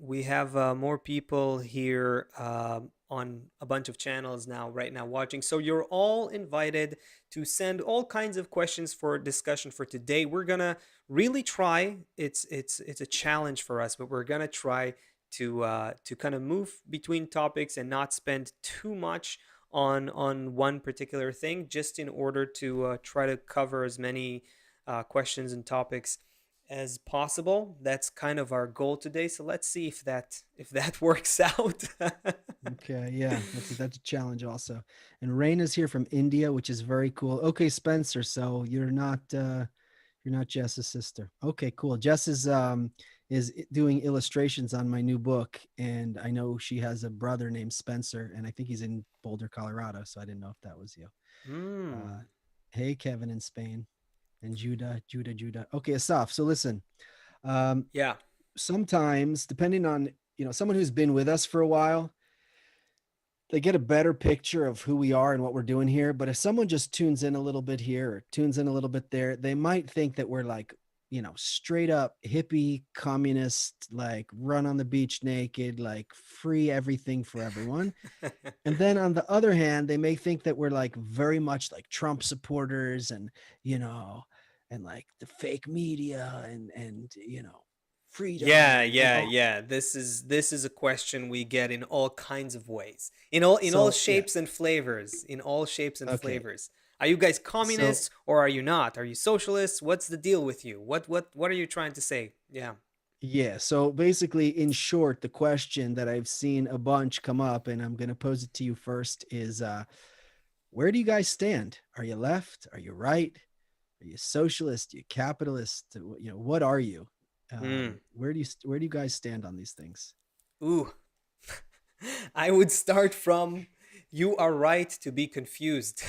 We have more people here on a bunch of channels now, right now, watching. So you're all invited to send all kinds of questions for discussion for today. We're gonna really try. It's a challenge for us, but we're gonna try to kind of move between topics and not spend too much on one particular thing, just in order to try to cover as many questions and topics as possible. That's kind of our goal today. So let's see if that works out. Okay, yeah, that's a challenge also. And Rain is here from India, which is very cool. Okay, Spencer, so you're not Jess's sister. Okay, cool. Jess is doing illustrations on my new book, and I know she has a brother named Spencer, and I think he's in Boulder, Colorado. So I didn't know if that was you. Uh, Hmm. hey, Kevin in Spain, and Judah. Okay, Asaf. So listen, um, Yeah. sometimes depending on someone who's been with us for a while, they get a better picture of who we are and what we're doing here. But if someone just tunes in a little bit here or tunes in a little bit there, they might think that we're like, straight up hippie communist, like run on the beach naked, like free everything for everyone. And then on the other hand, they may think that we're like very much like Trump supporters and, you know, and like the fake media and freedom Yeah, and yeah, all. yeah. This is a question we get in all kinds of ways. In all So yeah, shapes and flavors. In all shapes and okay. flavors. Are you guys So communists or are you not? Are you socialists? What's the deal with you? What are you trying to say? Yeah. yeah, so basically, in short, the question that I've seen a bunch come up, and I'm going to pose it to you first, is where do you guys stand? Are you left? Are you right? Are you socialist? Are you capitalist? What are you? Hmm. Where do you guys stand on these things? Ooh. I would start from you are right to be confused.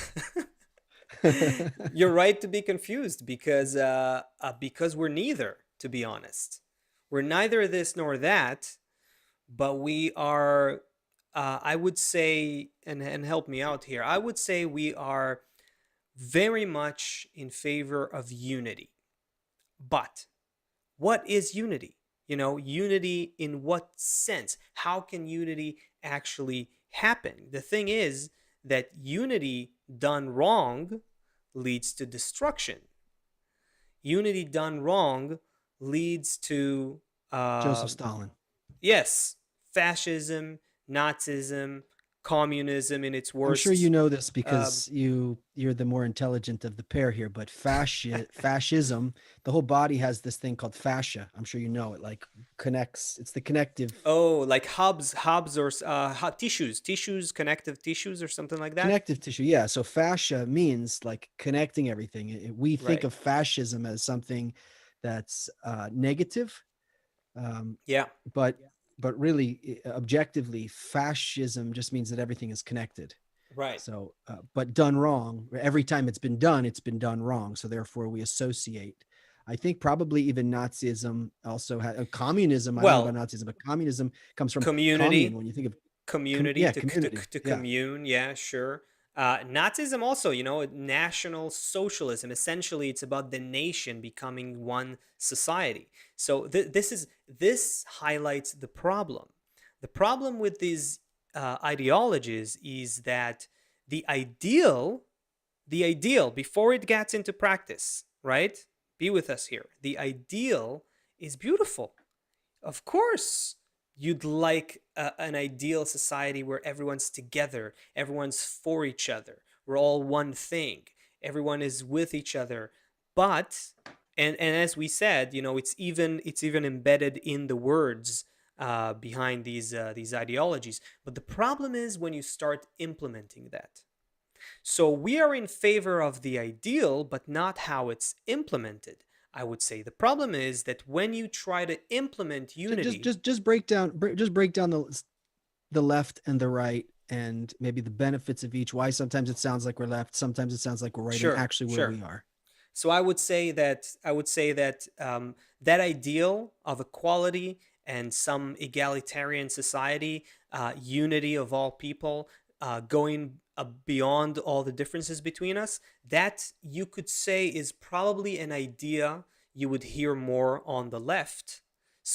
You're right to be confused because we're neither, to be honest. We're neither this nor that, but we are I would say, and help me out here. I would say we are very much in favor of unity. But what is unity? Unity in what sense? How can unity actually happen? The thing is that unity done wrong leads to destruction. Unity done wrong leads to, Joseph uh, Stalin. yes, fascism, Nazism, communism in its I'm sure you worst. know this Uh, because you're the more intelligent of the pair here, but fascism, the whole body has this thing called fascia. I'm sure you know it, like connects, it's the connective oh, like hubs or tissues, connective tissues or something like that. connective tissue. Yeah, so fascia means like connecting everything. We think Right. of fascism as something that's negative, um, Yeah. but really objectively fascism just means that everything is connected. Right. So, but done wrong, every time it's been done wrong. So therefore, we associate. I think probably even Nazism also had communism. I don't know about Well, Nazism, but communism comes from commune. community, When you think of community yeah, to community. to Yeah, commune. Yeah, sure. Nazism also, national socialism. Essentially, it's about the nation becoming one society. So this highlights the problem. The problem with these ideologies is that the ideal, the ideal before it gets into practice, right? Be with us here. The ideal is beautiful. Of course, you'd like an ideal society where everyone's together, everyone's for each other, we're all one thing, everyone is with each other. But and as we said, it's even embedded in the words behind these ideologies. But the problem is when you start implementing that. So we are in favor of the ideal, but not how it's implemented. I would say the problem is that when you try to implement unity, just break down the left and the right and maybe the benefits of each. Why sometimes it sounds like we're left, sometimes it sounds like we're right, and sure, actually where sure. we are. So I would say that that ideal of equality and some egalitarian society, unity of all people, going beyond all the differences between us, that you could say is probably an idea you would hear more on the left.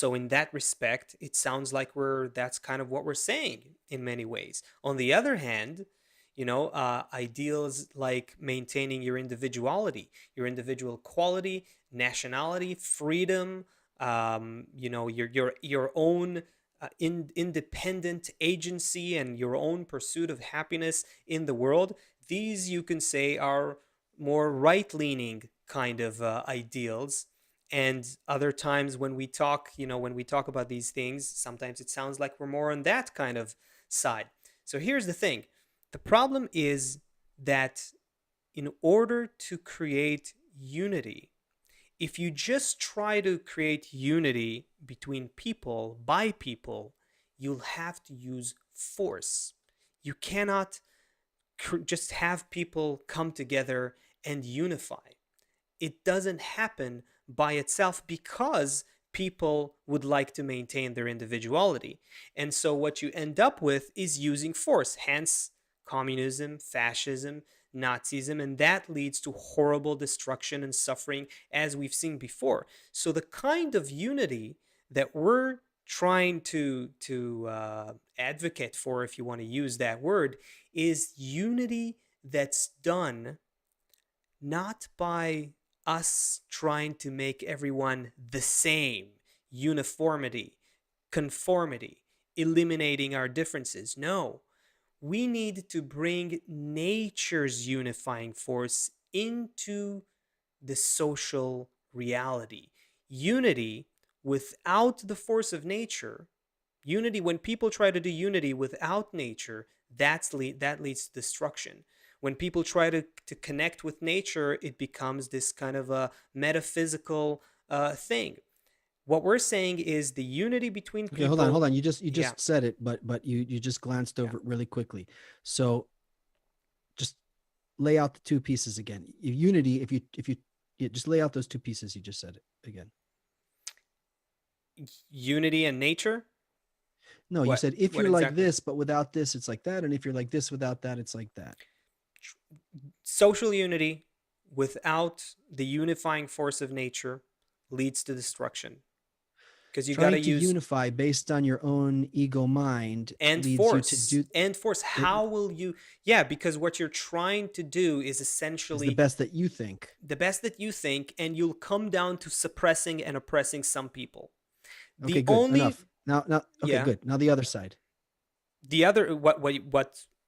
So in that respect, it sounds like we're that's kind of what we're saying in many ways. On the other hand, ideals like maintaining your individuality, your individual quality, nationality, freedom, your own independent agency and your own pursuit of happiness in the world. These you can say are more right-leaning kind of ideals. And other times when we talk, when we talk about these things, sometimes it sounds like we're more on that kind of side. So here's the thing: the problem is that in order to create unity, if you just try to create unity between people by people, you'll have to use force. You cannot just have people come together and unify. It doesn't happen by itself because people would like to maintain their individuality. And so what you end up with is using force, hence communism, fascism, Nazism, and that leads to horrible destruction and suffering, as we've seen before. So the kind of unity that we're trying to advocate for, if you want to use that word, is unity that's done not by us trying to make everyone the same, uniformity, conformity, eliminating our differences. No, we need to bring nature's unifying force into the social reality. Unity without the force of nature, unity, when people try to do unity without nature, that leads to destruction. When people try to connect with nature, it becomes this kind of a metaphysical thing. What we're saying is the unity between Okay, hold on, people. hold on. You just Yeah, said it, but you just glanced yeah. over it really quickly. So just lay out the two pieces again. Unity, if you yeah, just lay out those two pieces you just said it again. Unity and nature. No, you What said if what you're like exactly? this, but without this, it's like that, and if you're like this without that, it's like that. Social unity without the unifying force of nature leads to destruction, because you got to Trying to use unify based on your own ego mind leads you to do and force. it How will you? Yeah, because what you're trying to do is is the essentially best that you think. the best that you think, and you'll come down to suppressing and oppressing some people. Okay, The good. only Enough. Now, okay, Yeah, good. Now the other side, the other what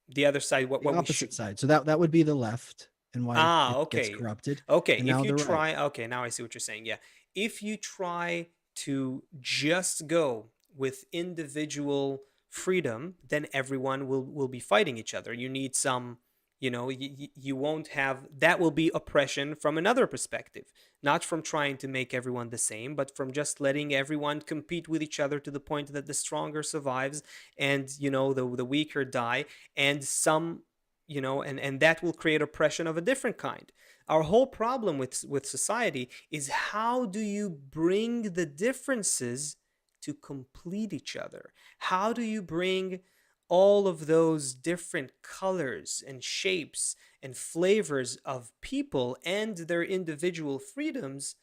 the other side, the what we should. opposite side. So that would be the left and why it gets Okay. corrupted, Okay, and if now you the right. try, okay, now I see what you're saying. Yeah. If you try to just go with individual freedom, then everyone will be fighting each other. You need some, you won't have that, will be oppression from another perspective, not from trying to make everyone the same, but from just letting everyone compete with each other to the point that the stronger survives and, the weaker die, and some and that will create oppression of a different kind. Our whole problem with society is, how do you bring the differences to complete each other? How do you bring all of those different colors and shapes and flavors of people and their individual freedoms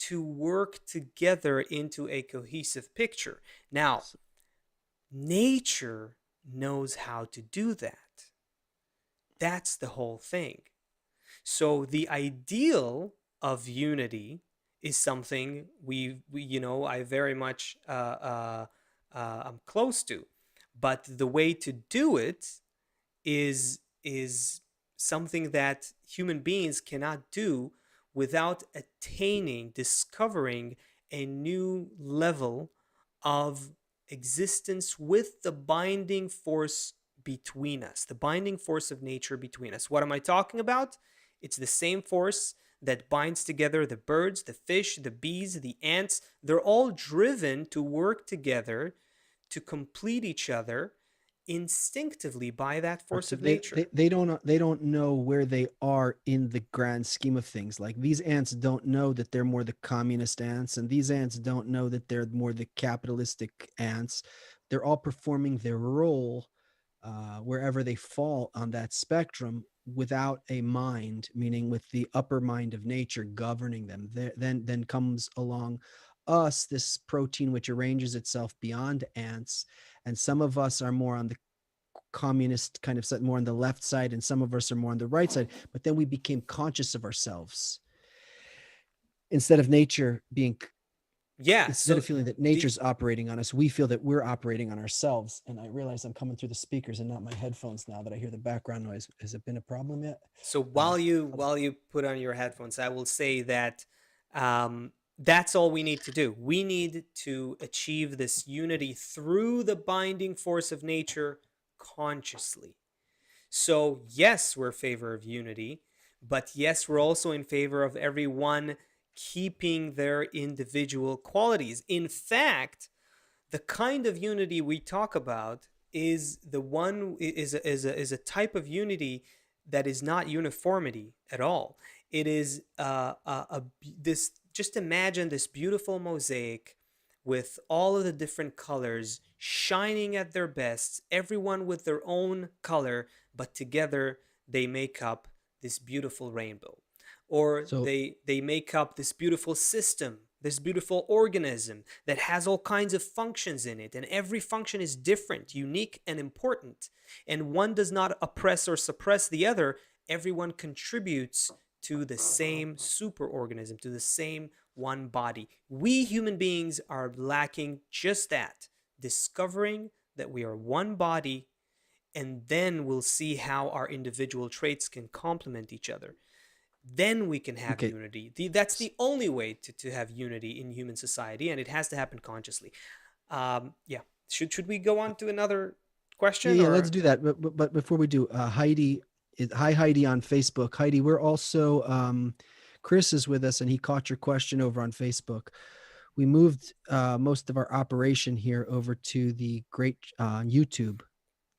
to work together into a cohesive picture? Now, nature knows how to do that. That's the whole thing. So the ideal of unity is something I very much I'm close to, but the way to do it is something that human beings cannot do without attaining, discovering a new level of existence with the binding force between us, the binding force of nature between us. What am I talking about? It's the same force that binds together the birds, the fish, the bees, the ants. They're all driven to work together to complete each other instinctively by that force But of nature. they don't know where they are in the grand scheme of things. Like these ants don't know that they're more the communist ants, and these ants don't know that they're more the capitalistic ants. They're all performing their role wherever they fall on that spectrum without a mind, meaning with the upper mind of nature governing them. Then comes along us this protein which arranges itself beyond ants, and some of us are more on the communist kind of side, more on the left side, and some of us are more on the right side. But then we became conscious of ourselves instead of nature being, Yeah. instead So of feeling that the nature's operating on us, we feel that we're operating on ourselves. And I realize I'm coming through the speakers and not my headphones now that I hear the background noise. Has it been a problem yet? So Uh, while you put on your headphones, I will say that that's all we need to do. We need to achieve this unity through the binding force of nature consciously. So yes, we're in favor of unity, but yes, we're also in favor of everyone keeping their individual qualities. In fact, the kind of unity we talk about is the one is a type of unity that is not uniformity at all. It is this. Just imagine this beautiful mosaic with all of the different colors shining at their best, everyone with their own color, but together they make up this beautiful rainbow, or so they make up this beautiful system, this beautiful organism that has all kinds of functions in it, and every function is different, unique, and important, and one does not oppress or suppress the other. Everyone contributes to the same superorganism, to the same one body. We human beings are lacking just that, discovering that we are one body, and then we'll see how our individual traits can complement each other. Then we can have okay. unity. That's the only way to have unity in human society, and it has to happen consciously. Yeah. Should we go on to another Yeah, question yeah, let's or? do that. But before we do, Heidi, hi Heidi on Facebook. Heidi, we're also Chris is with us, and he caught your question over on Facebook. We moved most of our operation here over to the Great YouTube,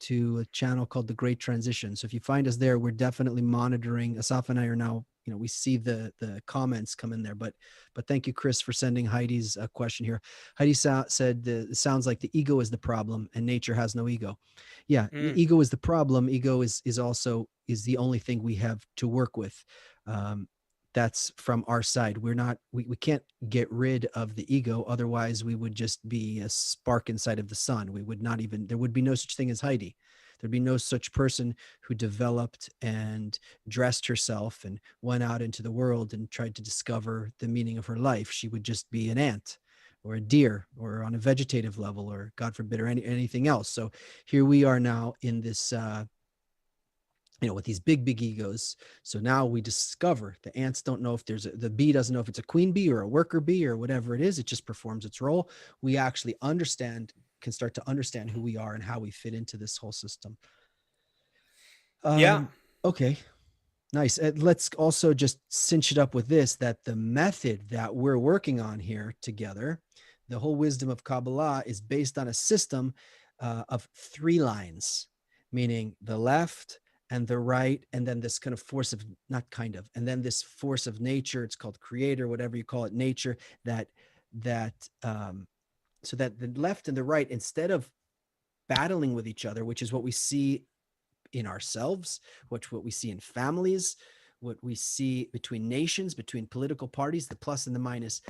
to a channel called The Great Transition. So if you find us there, we're definitely monitoring. Asaf and I are now, we see the comments come in there. But thank you, Chris, for sending Heidi's question here. Heidi said it sounds like the ego is the problem and nature has no ego. Yeah, Mm, ego is the problem. Ego is also is the only thing we have to work with. Um, that's from our side. We can't get rid of the ego, otherwise we would just be a spark inside of the sun. We would not even, there would be no such thing as Heidi. There'd be no such person who developed and dressed herself and went out into the world and tried to discover the meaning of her life. She would just be an ant or a deer or on a vegetative level, or God forbid, or anything else. So here we are now in this with these big egos. So now we discover the ants don't know if the bee doesn't know if it's a queen bee or a worker bee or whatever it is. It just performs its role. We actually can start to understand who we are and how we fit into this whole system. yeah. Okay, nice. Let's also just cinch it up with this, that the method that we're working on here together, the whole wisdom of Kabbalah, is based on a system of 3 lines, meaning the left and the right, and then this kind of force of, not kind of, and then this force of nature. It's called creator, whatever you call it, nature. That so that the left and the right, instead of battling with each other, which is what we see in ourselves, what we see in families, what we see between nations, between political parties, the plus and the minus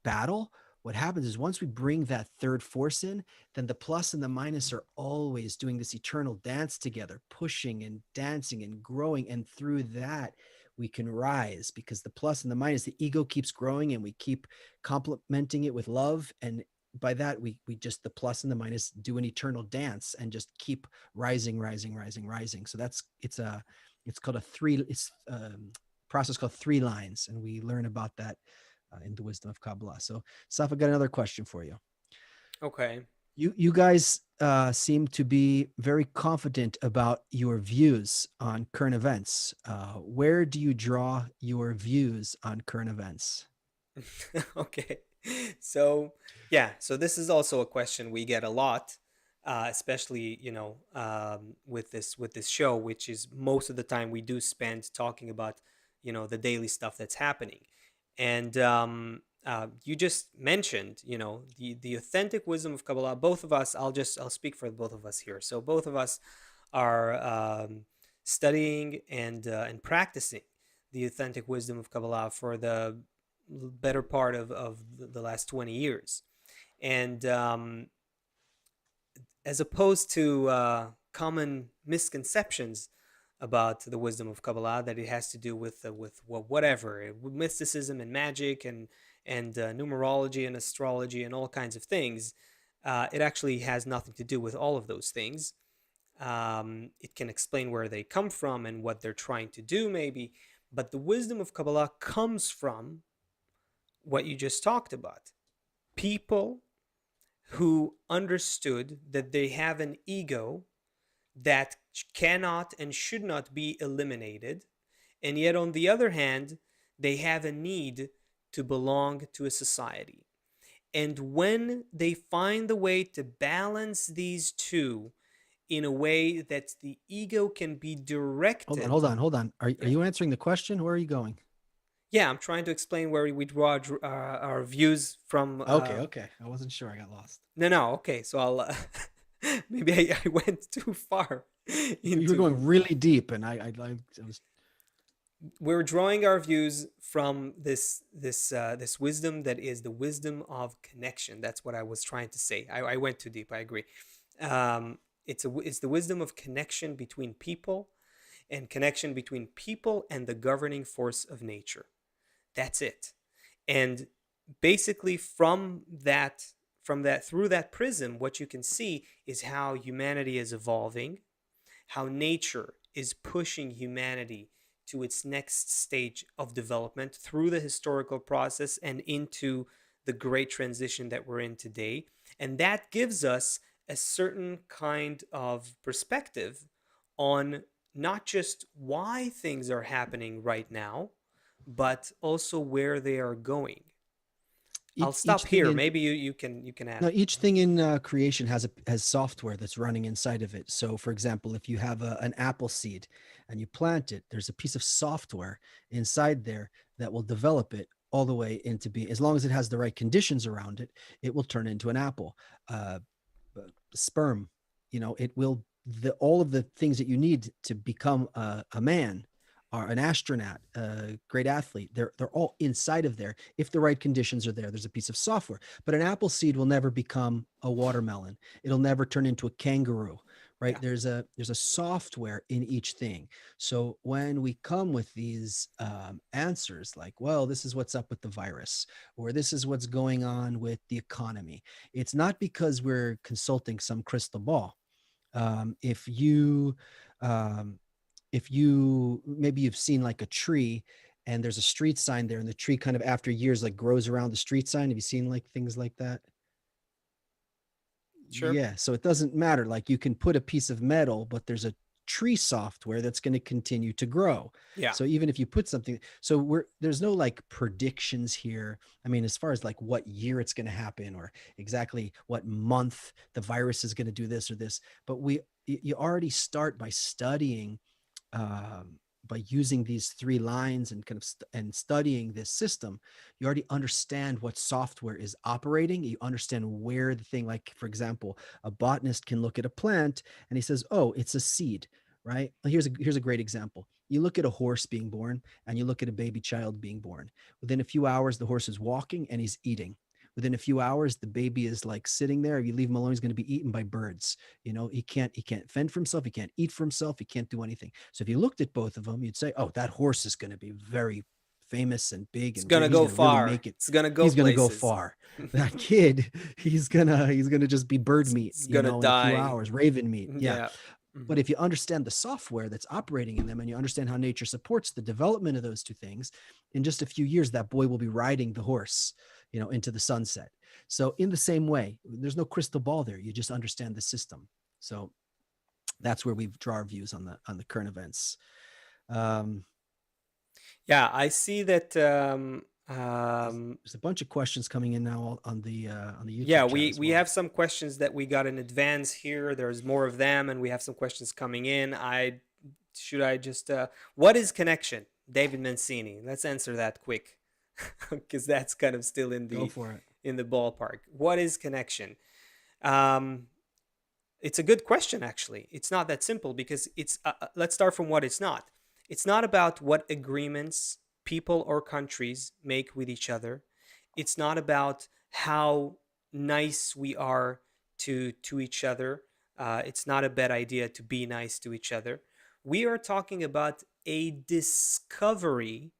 battle. What happens is once we bring that third force in, then the plus and the minus are always doing this eternal dance together, pushing and dancing and growing. And through that, we can rise, because the plus and the minus, the ego keeps growing and we keep complementing it with love. And by that, we just, the plus and the minus do an eternal dance and just keep rising. So it's called it's process called 3 lines, and we learn about that in the wisdom of Kabbalah. So, Saf, I got another question for you. Okay. You guys seem to be very confident about your views on current events. Where do you draw your views on current events? Okay. So, yeah, so this is also a question we get a lot, especially, with this show, which is most of the time we do spend talking about, the daily stuff that's happening. And you just mentioned, the authentic wisdom of Kabbalah. Both of us, I'll speak for both of us here. So both of us are studying and practicing the authentic wisdom of Kabbalah for the better part of the last 20 years. And as opposed to common misconceptions about the wisdom of Kabbalah, that it has to do with well, whatever mysticism and magic and numerology and astrology and all kinds of things. It actually has nothing to do with all of those things. It can explain where they come from and what they're trying to do, maybe. But the wisdom of Kabbalah comes from what you just talked about. People who understood that they have an ego that cannot and should not be eliminated, and yet, on the other hand, they have a need to belong to a society. And when they find the way to balance these two in a way that the ego can be directed. Hold on. Are Yeah. you answering the question? Where are you going? Yeah, I'm trying to explain where we draw our views from. Okay. I wasn't sure. I got lost. No. Okay, so I'll maybe I went too far You were into. going really deep, and I was We're drawing our views from this wisdom that is the wisdom of connection. That's what I was trying to say. I went too deep. I agree. It's the wisdom of connection between people, and connection between people and the governing force of nature. That's it. And basically, from that through that prism, what you can see is how humanity is evolving, how nature is pushing humanity to its next stage of development through the historical process and into the great transition that we're in today. And that gives us a certain kind of perspective on not just why things are happening right now, but also where they are going. I'll each stop thing here. in Maybe you can add. now each thing in creation has software that's running inside of it. So, for example, if you have an apple seed and you plant it, there's a piece of software inside there that will develop it all the way into being. As long as it has the right conditions around it, it will turn into an apple. Uh, Sperm, it will all of the things that you need to become a man, are an astronaut, a great athlete. They're all inside of there. If the right conditions are there, there's a piece of software. But an apple seed will never become a watermelon. It'll never turn into a kangaroo, right? Yeah. There's a software in each thing. So when we come with these answers, like, well, this is what's up with the virus, or this is what's going on with the economy, it's not because we're consulting some crystal ball. Um, if you um, if you maybe you've seen like a tree and there's a street sign there, and the tree kind of after years like grows around the street sign. Have you seen like things like that? Sure. Yeah, so it doesn't matter, like you can put a piece of metal, but there's a tree software that's going to continue to grow. Yeah. So even if you put something, so there's no like predictions here. I mean, as far as like what year it's going to happen or exactly what month the virus is going to do this or this, but you already start by studying, um, by using these three lines and kind of and studying this system. You already understand what software is operating. You understand where the thing, like for example, a botanist can look at a plant and he says, oh, it's a seed, right? Here's a great example. You look at a horse being born and you look at a baby child being born. Within a few hours, the horse is walking and he's eating. Within a few hours, the baby is like sitting there. If you leave him alone, he's going to be eaten by birds. He can't fend for himself. He can't eat for himself. He can't do anything. So if you looked at both of them, you'd say, oh, that horse is going to be very famous and big It's and gonna great. He's go going to really far. make it. It's gonna go He's going to go places. far. That kid, he's gonna just be bird meat, It's gonna in a few die. hours, raven meat. Yeah. Yeah. But Hmm. if you understand the software that's operating in them and you understand how nature supports the development of those two things, in just a few years, that boy will be riding the horse, into the sunset. So in the same way, there's no crystal ball there. You just understand the system. So that's where we draw our views on the current events. Um, Yeah, I see that. there's a bunch of questions coming in now on the Yeah, YouTube chat we as we well. have some questions that we got in advance here. There's more of them, and we have some questions coming in. I just what is connection? David Mancini. Let's answer that quick, because that's kind of still in Go the for it. in the ballpark. What is connection? Um, it's a good question, actually. It's not that simple because let's start from what it's not. It's not about what agreements people or countries make with each other. It's not about how nice we are to each other. It's not a bad idea to be nice to each other. We are talking about a discovery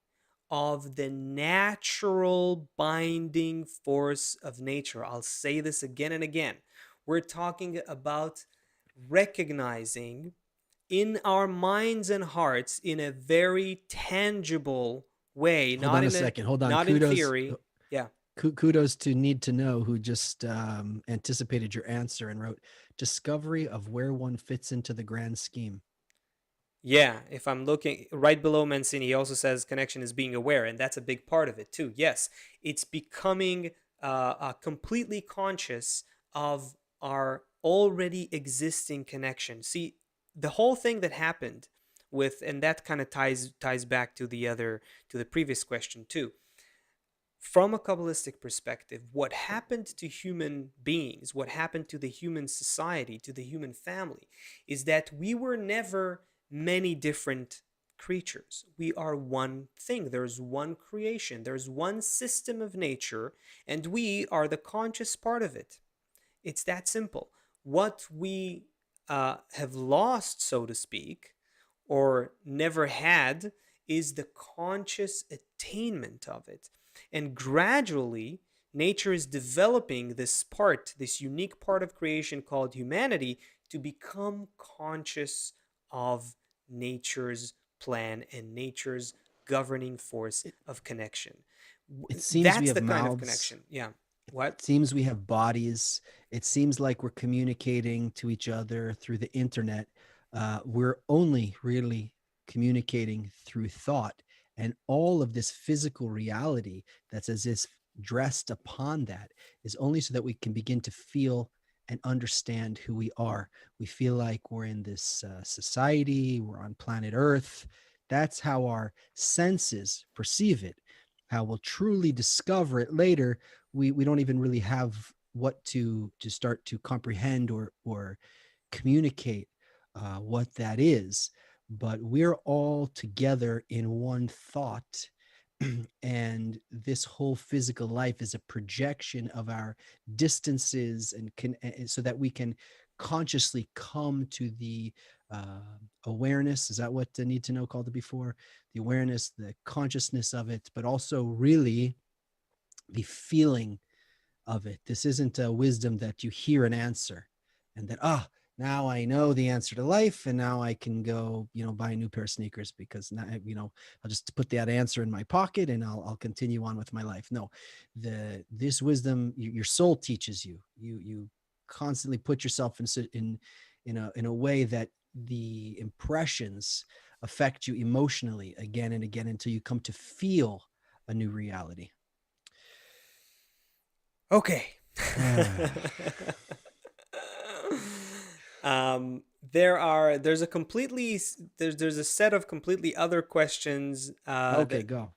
of the natural binding force of nature. I'll say this again and again. We're talking about recognizing in our minds and hearts in a very tangible way, Hold on a second. Hold on. not in theory. Yeah. Kudos to Need to Know, who just anticipated your answer and wrote discovery of where one fits into the grand scheme. Yeah, if I'm looking right below Mancini, he also says connection is being aware, and that's a big part of it too. Yes, it's becoming completely conscious of our already existing connection. See, the whole thing that happened with, and that kind of ties back to the previous question too. From a Kabbalistic perspective, what happened to human beings, what happened to the human society, to the human family, is that we were never many different creatures. We are one thing. There's one creation, there's one system of nature, and we are the conscious part of it. It's that simple. What we have lost, so to speak, or never had, is the conscious attainment of it. And gradually, nature is developing this part, this unique part of creation called humanity, to become conscious of nature's plan and nature's governing force It, of connection. it seems we That's have the kind of mouths. connection. Yeah. What? It seems we have bodies. It seems like we're communicating to each other through the internet. We're only really communicating through thought. And all of this physical reality that's as if dressed upon that is only so that we can begin to feel and understand who we are. We feel like we're in this society, we're on planet Earth. That's how our senses perceive it. How we'll truly discover it later, we don't even really have what to start to comprehend or communicate what that is, but we're all together in one thought. And this whole physical life is a projection of our distances and so that we can consciously come to the awareness. Is that what the Need to Know called it before? The awareness, the consciousness of it, but also really the feeling of it. This isn't a wisdom that you hear an answer and that, now I know the answer to life, and now I can go, buy a new pair of sneakers because now, I'll just put that answer in my pocket and I'll continue on with my life. No, this wisdom, your soul teaches you. You constantly put yourself in a way that the impressions affect you emotionally again and again until you come to feel a new reality. Okay. Ah, There's a completely there's a set of completely other questions okay, that go.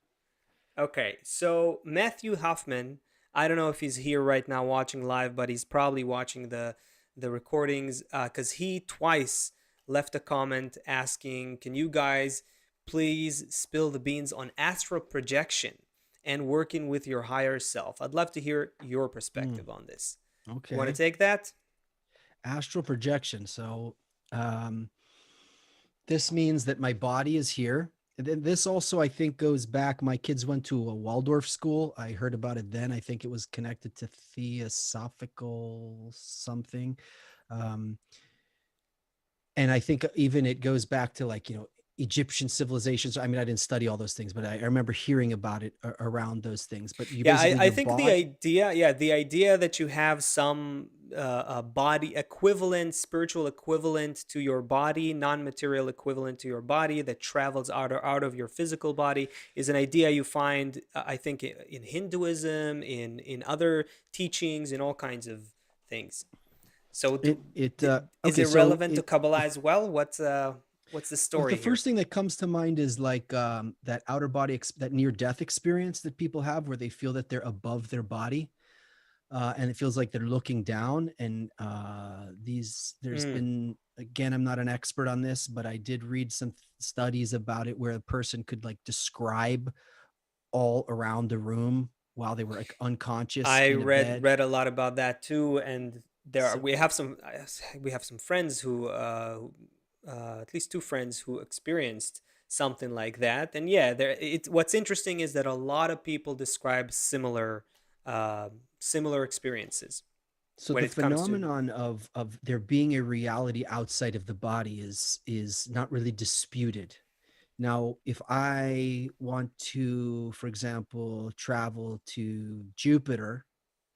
okay. So Matthew Huffman, I don't know if he's here right now watching live, but he's probably watching the recordings because he twice left a comment asking, "Can you guys please spill the beans on astral projection and working with your higher self?" I'd love to hear your Mm, perspective on this. You want to okay. take that? Astral projection. So um, this means that my body is here. And then this also, I think, goes back. My kids went to a Waldorf school. I heard about it then. I think it was connected to theosophical something. Um, and I think even it goes back to like, Egyptian civilizations. I mean, I didn't study all those things, but I remember hearing about it around those things. But you Yeah, basically, I your think the body, idea, yeah, the idea that you have some body equivalent, spiritual equivalent to your body, non-material equivalent to your body that travels out of your physical body is an idea you find, I think, in Hinduism, in other teachings, in all kinds of things. So, is okay. it So relevant to Kabbalah as well? What's the well, the story here? first thing that comes to mind is like that outer body, that near death experience that people have where they feel that they're above their body. And it feels like they're looking down. And there's Mm, been, again, I'm not an expert on this, but I did read some studies about it where a person could like describe all around the room while they were like unconscious I in a bed. read a lot about that too, and So we have some friends at least two friends who experienced something like that. And yeah, what's interesting is that a lot of people describe similar experiences so when the it comes to. phenomenon of there being a reality outside of the body is not really disputed. Now, if I want to, for example, travel to Jupiter,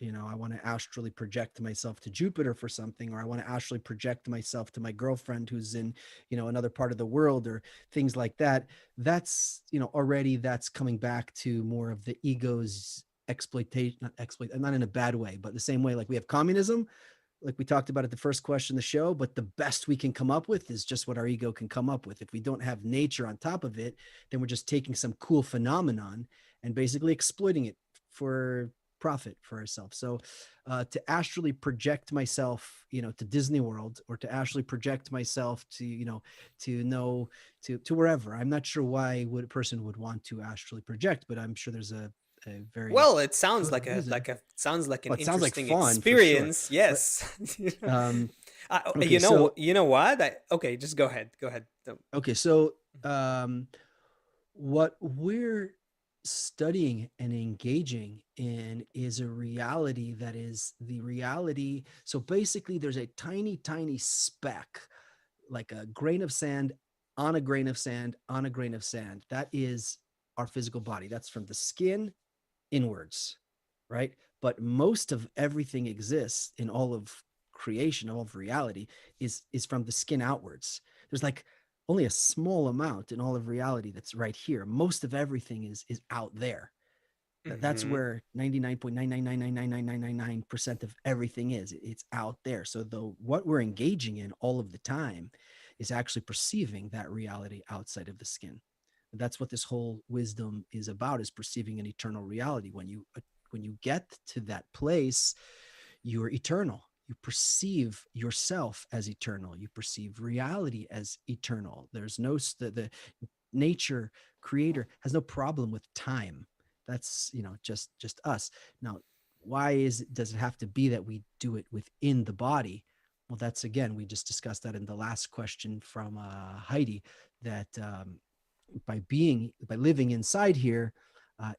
I want to astrally project myself to Jupiter for something, or I want to astrally project myself to my girlfriend who's in, another part of the world, or things like that. That's, already that's coming back to more of the ego's exploitation, not exploit, not in a bad way, but the same way like we have communism, like we talked about at the first question of the show, but the best we can come up with is just what our ego can come up with. If we don't have nature on top of it, then we're just taking some cool phenomenon and basically exploiting it for profit for ourselves. So to astrally project myself, to Disney World, or to astrally project myself to, to know, to wherever. I'm not sure why a person would want to astrally project, but I'm sure there's a very Well, it sounds good reason. sounds like an Well, it sounds like interesting fun for sure, experience. but Yes. um, okay, You know what? Okay, just go ahead. Go ahead. so what we're studying and engaging in is a reality that is the reality. So basically, there's a tiny, tiny speck, like a grain of sand on a grain of sand on a grain of sand. That is our physical body. That's from the skin inwards, right? But most of everything exists in all of creation, all of reality is from the skin outwards. There's like only a small amount in all of reality that's right here. Most of everything is out there. That's Hmm. where 99.9999999% of everything is. It's out there. So what we're engaging in all of the time is actually perceiving that reality outside of the skin. That's what this whole wisdom is about, is perceiving an eternal reality. When you get to that place, you're eternal. You perceive yourself as eternal. You perceive reality as eternal. There's no the nature creator has no problem with time. That's just us. Now, why does it have to be that we do it within the body? Well, that's, again, we just discussed that in the last question from Heidi, that by living inside here,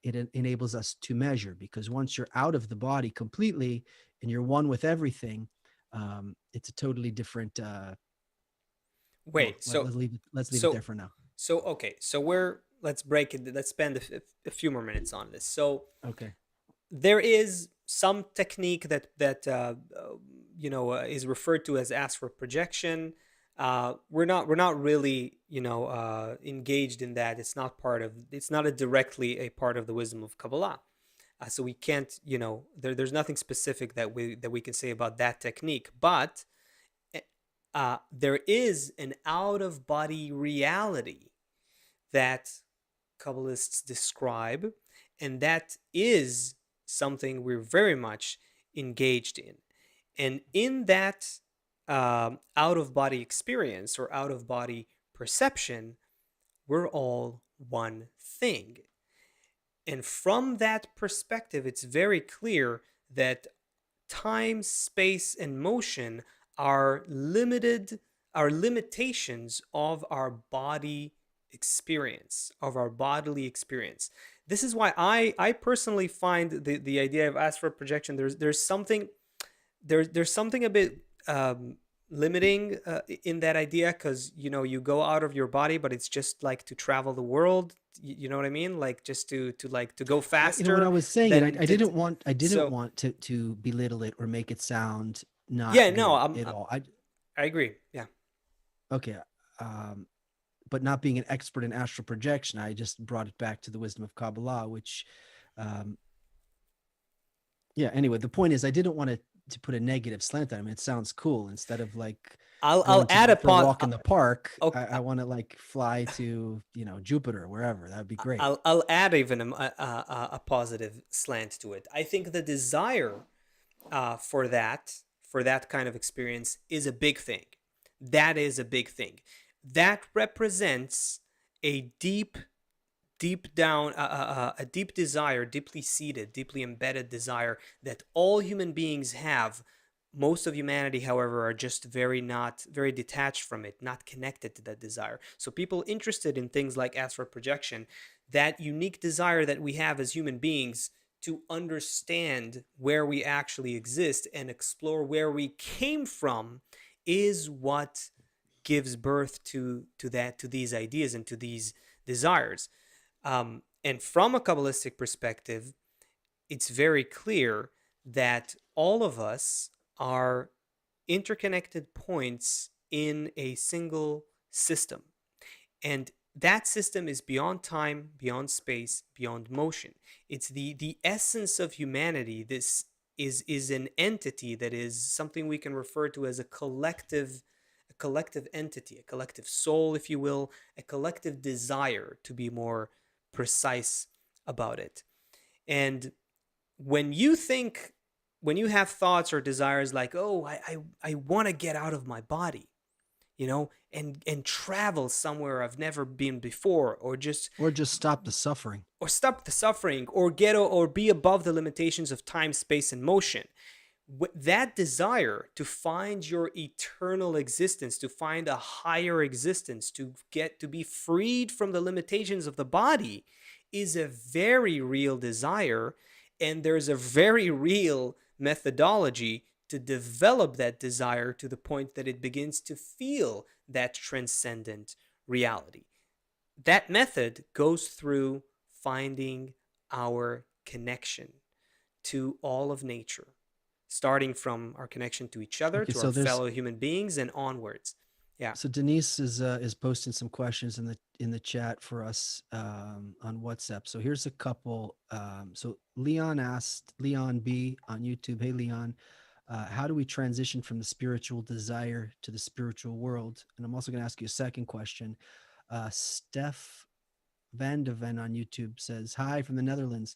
it enables us to measure, because once you're out of the body completely and you're one with everything, it's a totally different. Well, Wait. let's leave it there So for now. okay. So let's break it. Let's spend a few more minutes on this. So Okay. there is some technique that is referred to as astral projection. We're not really engaged in that. It's not directly a part of the wisdom of Kabbalah. So we can't, there's nothing specific that we can say about that technique. But there is an out of body reality that Kabbalists describe, and that is something we're very much engaged in. And in that out of body experience or out of body perception, we're all one thing. And from that perspective, it's very clear that time, space, and motion are are limitations of our body experience, of our bodily experience. This is why I personally find the idea of astral projection, there's something a bit limiting in that idea, because you go out of your body, but it's just like to travel the world. You know what I mean? Like just to go When I faster was saying it, than I didn't so. want to belittle it or make it sound not Yeah, no, good at all. I agree. Yeah. Okay. Um, but not being an expert in astral projection, I just brought it back to the wisdom of Kabbalah, which, um, yeah. Anyway, the point is, I didn't want to put a negative slant on it. It sounds cool. Instead of like I'll going add for a upon. walk in the park, Okay, I want to like fly to Jupiter, wherever. That would be great. I'll add even a positive slant to it. I think the desire for that kind of experience is a big thing. That is a big thing. That represents a deep deep down, a deep desire, deeply seated, deeply embedded desire that all human beings have. Most of humanity, however, are just not very detached from it, not connected to that desire. So people interested in things like astral projection, that unique desire that we have as human beings to understand where we actually exist and explore where we came from, is what gives birth to these ideas and to these desires. And from a Kabbalistic perspective, it's very clear that all of us are interconnected points in a single system. And that system is beyond time, beyond space, beyond motion. It's the essence of humanity. This is an entity that is something we can refer to as a collective entity, a collective soul, if you will, a collective desire, to be more precise about it. And when you think, when you have thoughts or desires like, oh, I want to get out of my body, and travel somewhere I've never been before, Or just stop the suffering. or stop the suffering, or get or be above the limitations of time, space, and motion. That desire to find your eternal existence, to find a higher existence, to get to be freed from the limitations of the body, is a very real desire. And there's a very real methodology to develop that desire to the point that it begins to feel that transcendent reality. That method goes through finding our connection to all of nature, starting from our connection to each other, Okay, to so our there's fellow human beings, and onwards. Yeah. so Denise is posting some questions in the chat for us on WhatsApp. So here's a couple. So Leon asked, Leon B on YouTube, hey Leon, how do we transition from the spiritual desire to the spiritual world? And I'm also going to ask you a second question. Steph Van de Ven on YouTube says, hi from the Netherlands.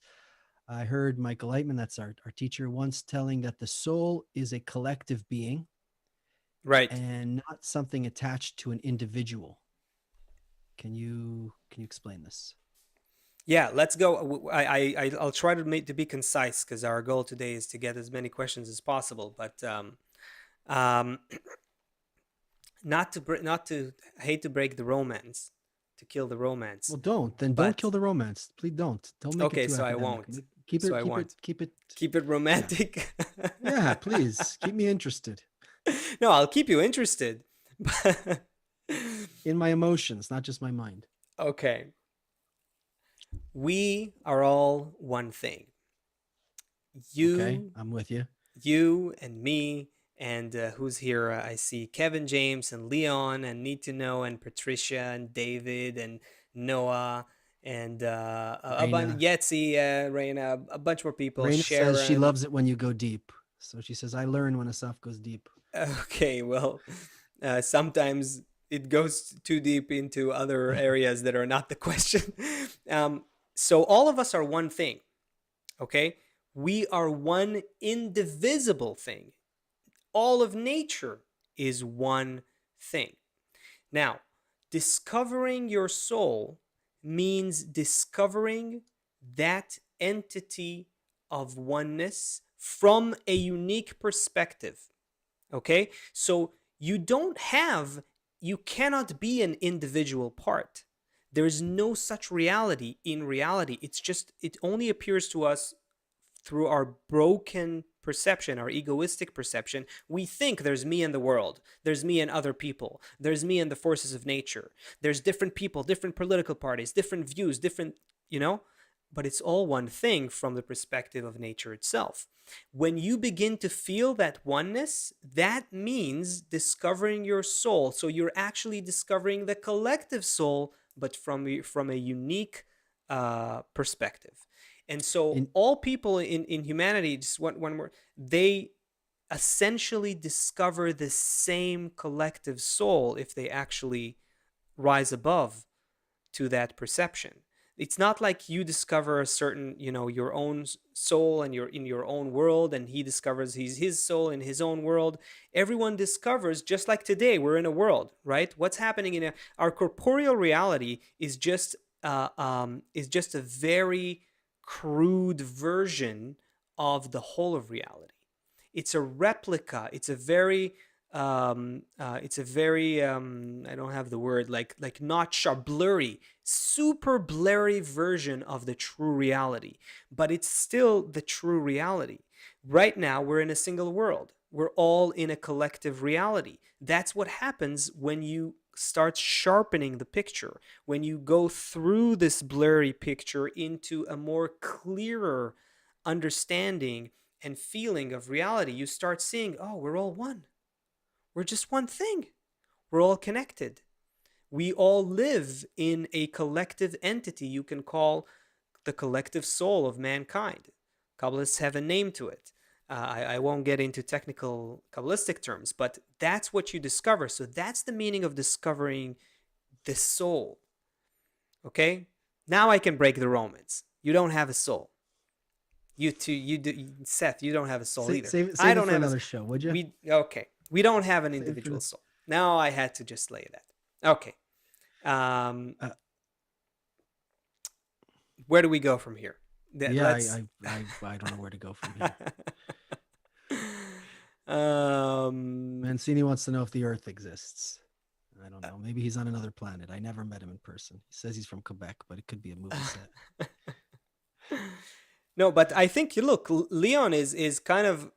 I heard Michael Eitman, that's our teacher, once telling that the soul is a collective being Right. and not something attached to an individual. Can you explain this? Yeah, let's go. I'll try to be concise, because our goal today is to get as many questions as possible. But um, not to I hate to break the romance, to kill the romance. Well, don't But kill the romance. Please don't make it okay, too so I academic. won't. Keep So it I won't keep it. keep it Yeah, romantic. yeah. Please keep me interested No, I'll keep you interested. in my emotions, not just my mind. Okay. We are all one thing. Okay, You, I'm with you. you, and me, and who's here? I see Kevin James and Leon and Need to Know and Patricia and David and Noah and a bunch, Raina Yetzi, Raina, a bunch more people. Raina says she Sharon. loves it when you go deep. So she says I learn when a stuff goes deep. Okay, well, sometimes it goes too deep into other areas that are not the question. Um, so all of us are one thing, okay? We are one indivisible thing. All of nature is one thing. Now, discovering your soul means discovering that entity of oneness from a unique perspective. Okay? So you cannot be an individual part. There is no such reality in reality. It only appears to us through our broken perception, our egoistic perception. We think there's me in the world, there's me and other people, there's me and the forces of nature, there's different people, different political parties, different views, different, but it's all one thing from the perspective of nature itself. When you begin to feel that oneness, that means discovering your soul. So you're actually discovering the collective soul, but from a unique perspective. And so In all people in humanity, just one more, they essentially discover the same collective soul if they actually rise above to that perception. It's not like you discover a certain, your own soul, and you're in your own world, and he discovers his soul in his own world. Everyone discovers, just like today, we're in a world, right? What's happening our corporeal reality is just is just a very crude version of the whole of reality. It's a replica. It's a very I don't have the word, like not sharp, blurry, super blurry version of the true reality, but it's still the true reality. Right now we're in a single world. We're all in a collective reality. That's what happens when you start sharpening the picture, when you go through this blurry picture into a more clearer understanding and feeling of reality. You start seeing, oh, we're all one. We're just one thing. We're all connected. We all live in a collective entity you can call the collective soul of mankind. Kabbalists have a name to it. I won't get into technical Kabbalistic terms, but that's what you discover. So that's the meaning of discovering the soul. Okay? Now I can break the Romans. You don't have a soul. You too, you do, Seth. You don't have a soul either. Save I it don't for have a. another show, would you? We okay. We don't have an Save it for individual the, soul. Now I had to just lay that. Okay. Um, uh, where do we go from here? yeah, Let's. I don't know where to go from here. um, Mancini wants to know if the Earth exists. I don't know. Maybe he's on another planet. I never met him in person. He says he's from Quebec, but it could be a movie set. no, but I think you look. Leon is kind of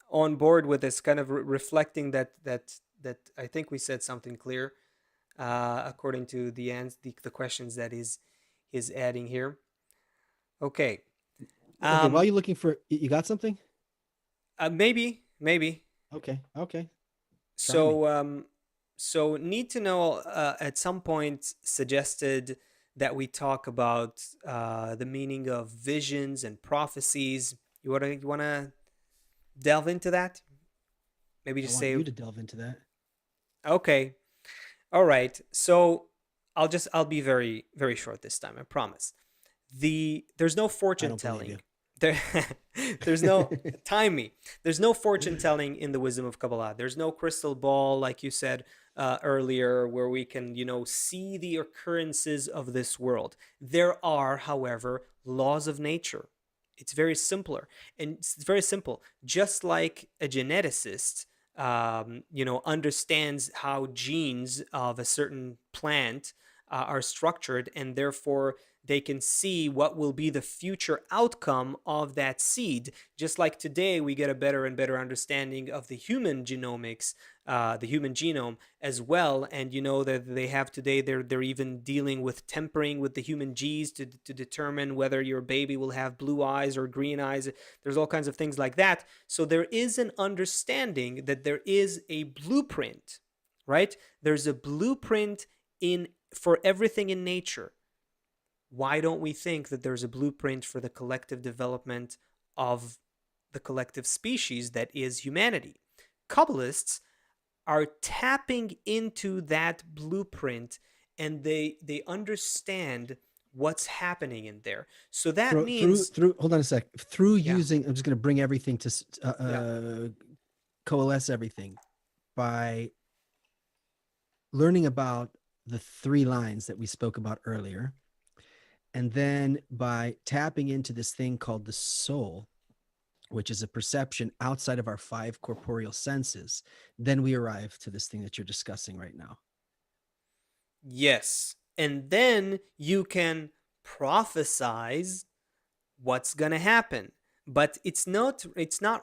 on board with this, kind of reflecting that I think we said something clear according to the questions that is adding here. Okay. Okay, while you're looking for, you got something? Maybe. Okay. Try me. So need to know at some point suggested that we talk about the meaning of visions and prophecies. You wanna delve into that? Maybe I just want say you to delve into that. okay. All right. So I'll be very very short this time. I promise. There's no I fortune don't believe you. telling. There, there's no time me. There's no fortune telling in the wisdom of Kabbalah. There's no crystal ball, like you said earlier, where we can, see the occurrences of this world. There are, however, laws of nature. It's very simpler, and it's very simple. Just like a geneticist, understands how genes of a certain plant are structured, and therefore they can see what will be the future outcome of that seed. Just like today, we get a better and better understanding of the human genomics, the human genome as well. And you know that they have today, they're even dealing with tempering with the human genes to determine whether your baby will have blue eyes or green eyes. There's all kinds of things like that. So there is an understanding that there is a blueprint, right? There's a blueprint for everything in nature. Why don't we think that there's a blueprint for the collective development of the collective species that is humanity? Kabbalists are tapping into that blueprint, and they understand what's happening in there. So that means through hold on a sec. Through yeah, using, I'm just going to bring everything to coalesce everything by learning about the 3 lines that we spoke about earlier. And then by tapping into this thing called the soul, which is a perception outside of our 5 corporeal senses, then we arrive to this thing that you're discussing right now. yes. And then you can prophesize what's going to happen. But it's not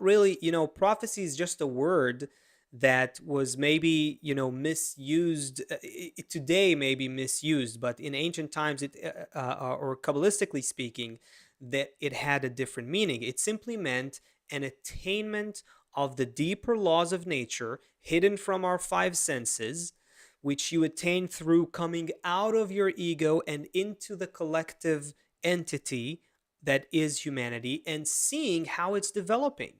really, prophecy is just a word that was maybe, misused today, maybe misused, but in ancient times or Kabbalistically speaking, that it had a different meaning. It simply meant an attainment of the deeper laws of nature hidden from our 5 senses, which you attain through coming out of your ego and into the collective entity that is humanity and seeing how it's developing.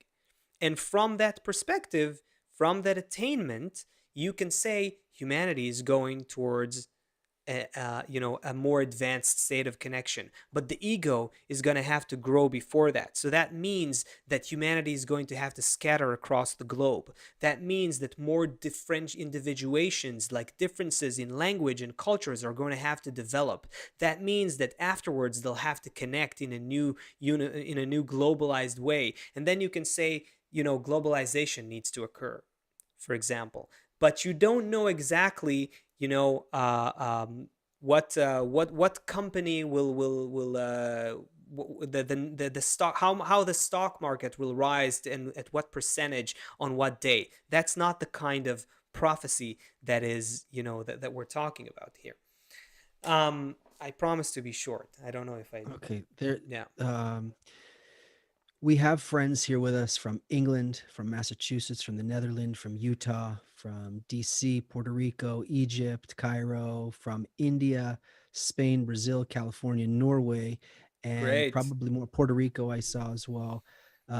And from that perspective, from that attainment, you can say humanity is going towards a more advanced state of connection, but the ego is going to have to grow before that. So that means that humanity is going to have to scatter across the globe. That means that more different individuations, like differences in language and cultures, are going to have to develop. That means that afterwards they'll have to connect in a new globalized way. And then you can say, globalization needs to occur, for example. But you don't know exactly, what company the stock, how the stock market will rise and at what percentage on what day. That's not the kind of prophecy that is, that we're talking about here. I promise to be short. I don't know if I. Okay, there. Yeah. Um, we have friends here with us from England, from Massachusetts, from the Netherlands, from Utah, from DC, Puerto Rico, Egypt, Cairo, from India, Spain, Brazil, California, Norway, and Great. probably more Puerto Rico, I saw as well.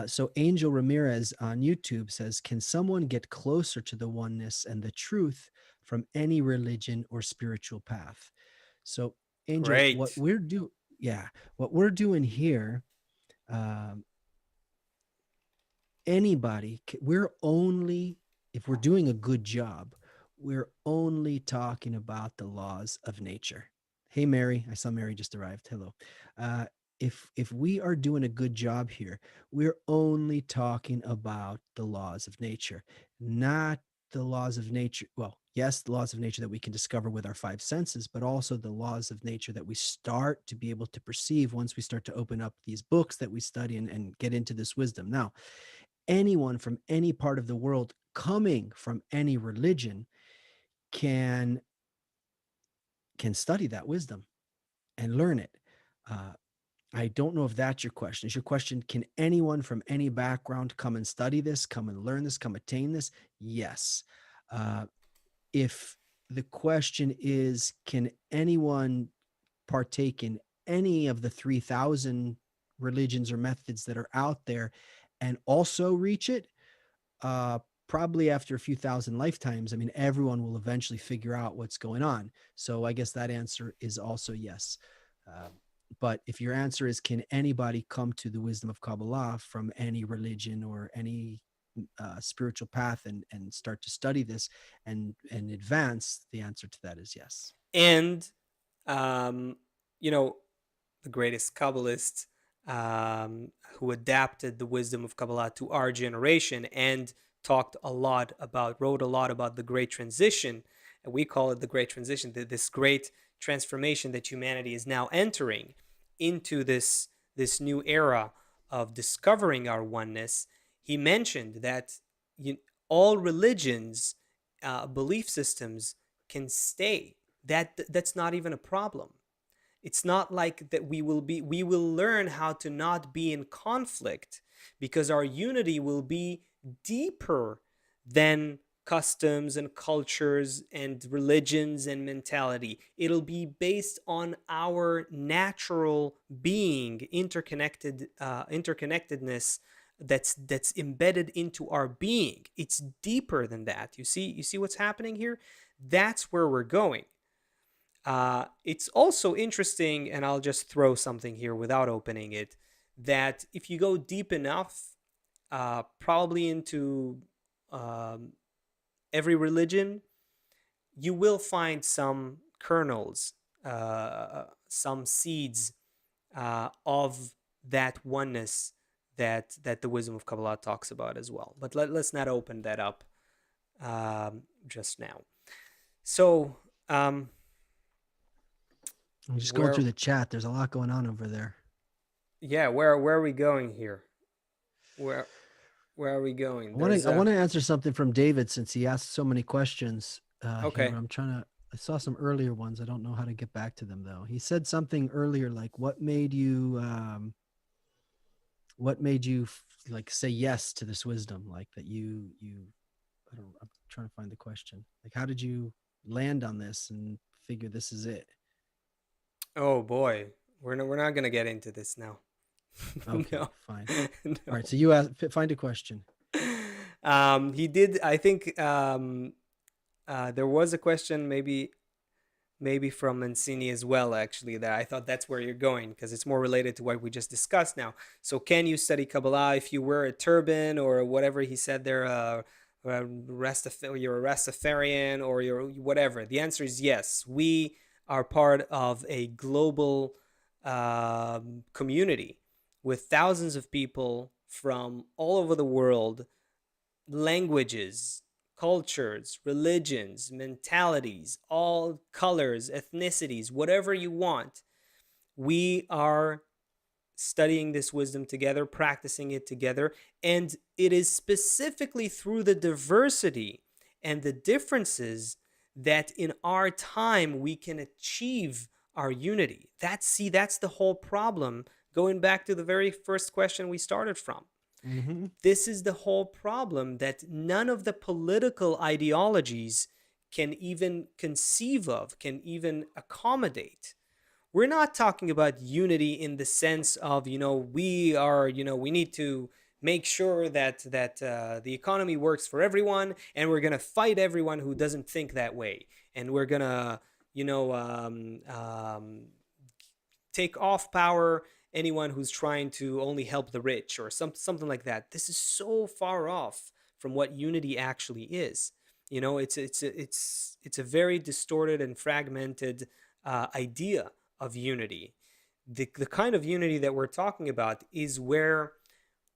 So Angel Ramirez on YouTube says, can someone get closer to the oneness and the truth from any religion or spiritual path? So Angel, Great. what we're doing here, um, we're only, if we're doing a good job, we're only talking about the laws of nature. Hey Mary, I saw Mary just arrived. Hello. uh, if we are doing a good job here, we're only talking about the laws of nature, not the laws of nature. Well, yes, the laws of nature that we can discover with our five senses, but also the laws of nature that we start to be able to perceive once we start to open up these books that we study and get into this wisdom. Now, anyone from any part of the world coming from any religion can study that wisdom and learn it. uh, I don't know if that's your question. Is your question, can anyone from any background come and study this, come and learn this, come attain this? Yes. uh, if the question is, can anyone partake in any of the 3,000 religions or methods that are out there and also reach it? uh, Probably after a few thousand lifetimes, I mean, everyone will eventually figure out what's going on. So I guess that answer is also yes. Uh, but if your answer is, can anybody come to the wisdom of Kabbalah from any religion or any spiritual path and start to study this and advance, the answer to that is yes. And um, you know, the greatest Kabbalist, who adapted the wisdom of Kabbalah to our generation and wrote a lot about the Great Transition. And we call it the Great Transition, this great transformation that humanity is now entering into this new era of discovering our oneness. He mentioned that you, all religions, belief systems can stay. That's not even a problem. It's not like that we will learn how to not be in conflict, because our unity will be deeper than customs and cultures and religions and mentality. It'll be based on our natural being, interconnectedness that's embedded into our being. It's deeper than that. You see what's happening here? That's where we're going. It's also interesting, and I'll just throw something here without opening it, that if you go deep enough, probably into um, every religion, you will find some kernels, some seeds of that oneness that the wisdom of Kabbalah talks about as well. But let's not open that up just now. So, I'm just going where through the chat. There's a lot going on over there. yeah, where are we going here? Where where are we going? There's I a want to answer something from David since he asked so many questions here. okay. I'm trying to. I saw some earlier ones. I don't know how to get back to them though. He said something earlier like, what made you like say yes to this wisdom? Like that you. I don't. I'm trying to find the question. Like, how did you land on this and figure this is it? Oh boy, we're not gonna get into this now. Okay, No, fine. All right. no. So you ask, find a question. He did. I think there was a question. Maybe maybe from Mancini as well, actually, that I thought that's where you're going because it's more related to what we just discussed now. So, can you study Kabbalah if you wear a turban or whatever he said there? You're a Rastafarian or you're whatever. The answer is yes. We are part of a global community with thousands of people from all over the world, languages, cultures, religions, mentalities, all colors, ethnicities, whatever you want. We are studying this wisdom together, practicing it together, and it is specifically through the diversity and the differences that in our time we can achieve our unity. That's the whole problem, going back to the very first question we started from. Mm-hmm. This is the whole problem that none of the political ideologies can even conceive of, can even accommodate. We're not talking about unity in the sense of, we need to make sure that the economy works for everyone, and we're gonna fight everyone who doesn't think that way, and we're gonna you know take off power anyone who's trying to only help the rich or something like that. This is so far off from what unity actually is. It's a very distorted and fragmented idea of unity. The kind of unity that we're talking about is where,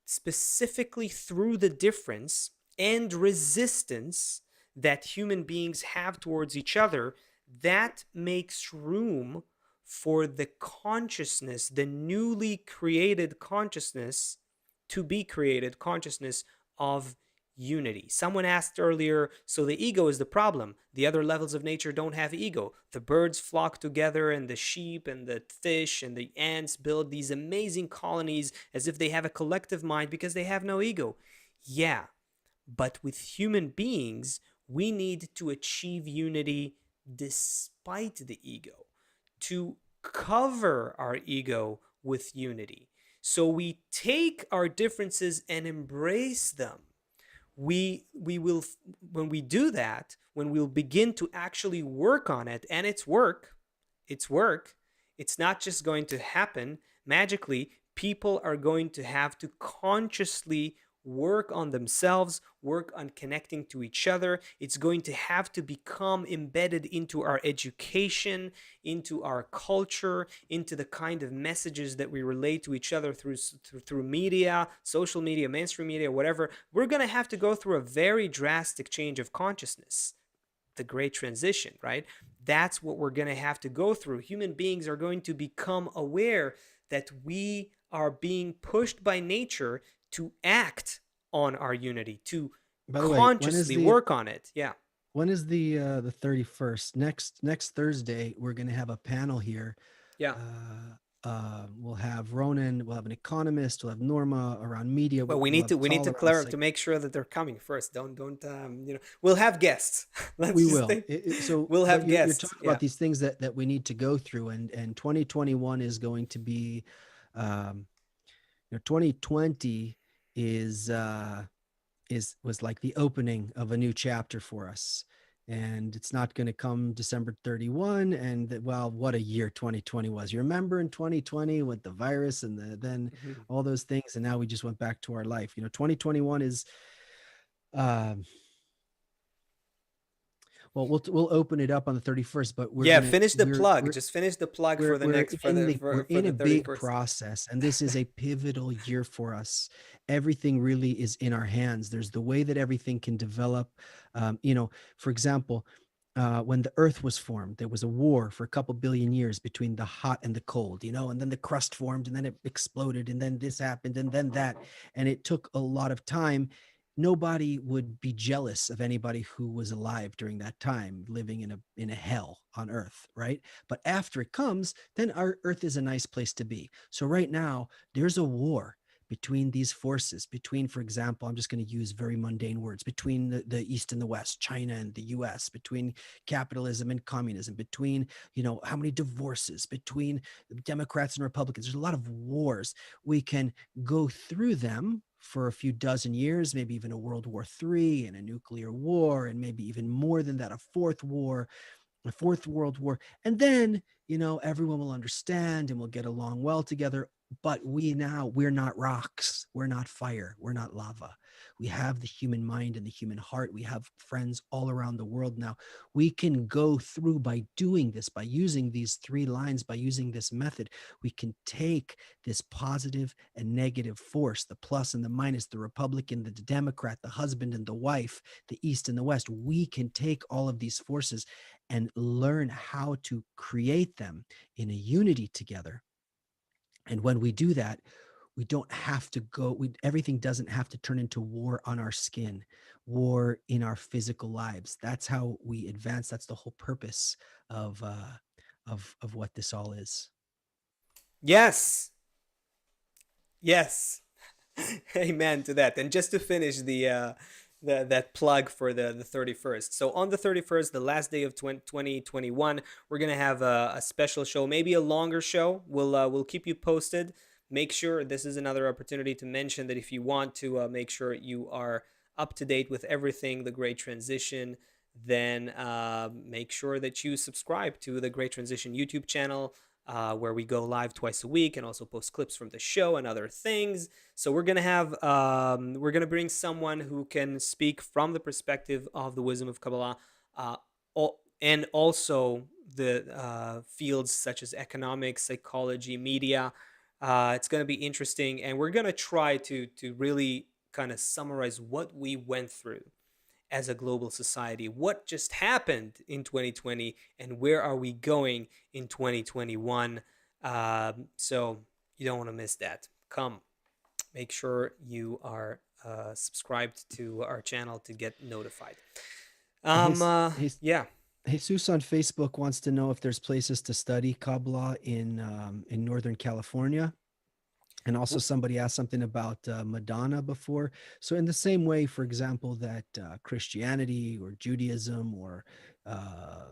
specifically through the difference and resistance that human beings have towards each other, that makes room for the consciousness, the newly created consciousness, to be created consciousness of unity. Someone asked earlier, so the ego is the problem. The other levels of nature don't have ego. The birds flock together, and the sheep and the fish and the ants build these amazing colonies as if they have a collective mind because they have no ego. Yeah, but with human beings, we need to achieve unity despite the ego, to cover our ego with unity. So we take our differences and embrace them. We will, when we do that, when we'll begin to actually work on it, and it's work, it's not just going to happen magically. People are going to have to consciously work on themselves, work on connecting to each other. It's going to have to become embedded into our education, into our culture, into the kind of messages that we relate to each other through media, social media, mainstream media, whatever. We're going to have to go through a very drastic change of consciousness, the great transition, right? That's what we're going to have to go through. Human beings are going to become aware that we are being pushed by nature to act on our unity, to By the way, consciously work on it. Yeah. when is the 31st? Next Thursday, we're going to have a panel here. Yeah. We'll have Ronan, we'll have an economist, we'll have Norma around media. Well, we We'll need have to we need Tal to around to make sure that they're coming first. Don't we'll have guests. Let's we just will. think. So, We'll but have you're guests. talking Yeah. about these things that we need to go through, and 2021 is going to be, um, 2020 is was like the opening of a new chapter for us, and it's not going to come December 31. And well, what a year 2020 was. You remember in 2020 with the virus and then Mhm. all those things, and now we just went back to our life. 2021 is, um well, we'll open it up on the 31st, but we're Yeah, gonna finish the plug. Just finish the plug for the we're next in the we're for in the a big 31st. process, and this is a pivotal year for us. Everything really is in our hands. There's the way that everything can develop. For example, when the earth was formed, there was a war for a couple billion years between the hot and the cold, and then the crust formed, and then it exploded, and then this happened, and then that. And it took a lot of time. Nobody would be jealous of anybody who was alive during that time, living in a hell on earth, right? But after it comes, then our earth is a nice place to be. So right now, there's a war between these forces, between, for example, I'm just going to use very mundane words, between the East and the West, China and the US, between capitalism and communism, between, how many divorces, between Democrats and Republicans. There's a lot of wars. We can go through them for a few dozen years, maybe even a World War III and a nuclear war, and maybe even more than that, a fourth war. a fourth world war, and then everyone will understand and we'll get along well together. But we're not rocks, we're not fire, we're not lava. We have the human mind and the human heart. We have friends all around the world now. We can go through, by doing this, by using these three lines, by using this method, we can take this positive and negative force, the plus and the minus, the Republican, the Democrat, the husband and the wife, the East and the West. We can take all of these forces and learn how to create them in a unity together. And when we do that, we don't have to everything doesn't have to turn into war on our skin, war in our physical lives. That's how we advance. That's the whole purpose of what this all is. Yes. Yes. Amen to that. And just to finish that plug for the 31st. So on the 31st, the last day of 2021, we're going to have a special show, maybe a longer show. We'll keep you posted. Make sure this is another opportunity to mention that if you want to make sure you are up to date with everything, the Great Transition, then make sure that you subscribe to the Great Transition YouTube channel, where we go live twice a week and also post clips from the show and other things. So we're gonna bring someone who can speak from the perspective of the wisdom of Kabbalah, uh, and also the fields such as economics, psychology, media. It's gonna be interesting, and we're gonna try to really kind of summarize what we went through as a global society, what just happened in 2020, and where are we going in 2021. So you don't want to miss that. Come, make sure you are subscribed to our channel to get notified. His, his Yeah. Jesus on Facebook wants to know if there's places to study Kabbalah in Northern California. And also somebody asked something about Madonna before. So in the same way, for example, that Christianity or Judaism or uh,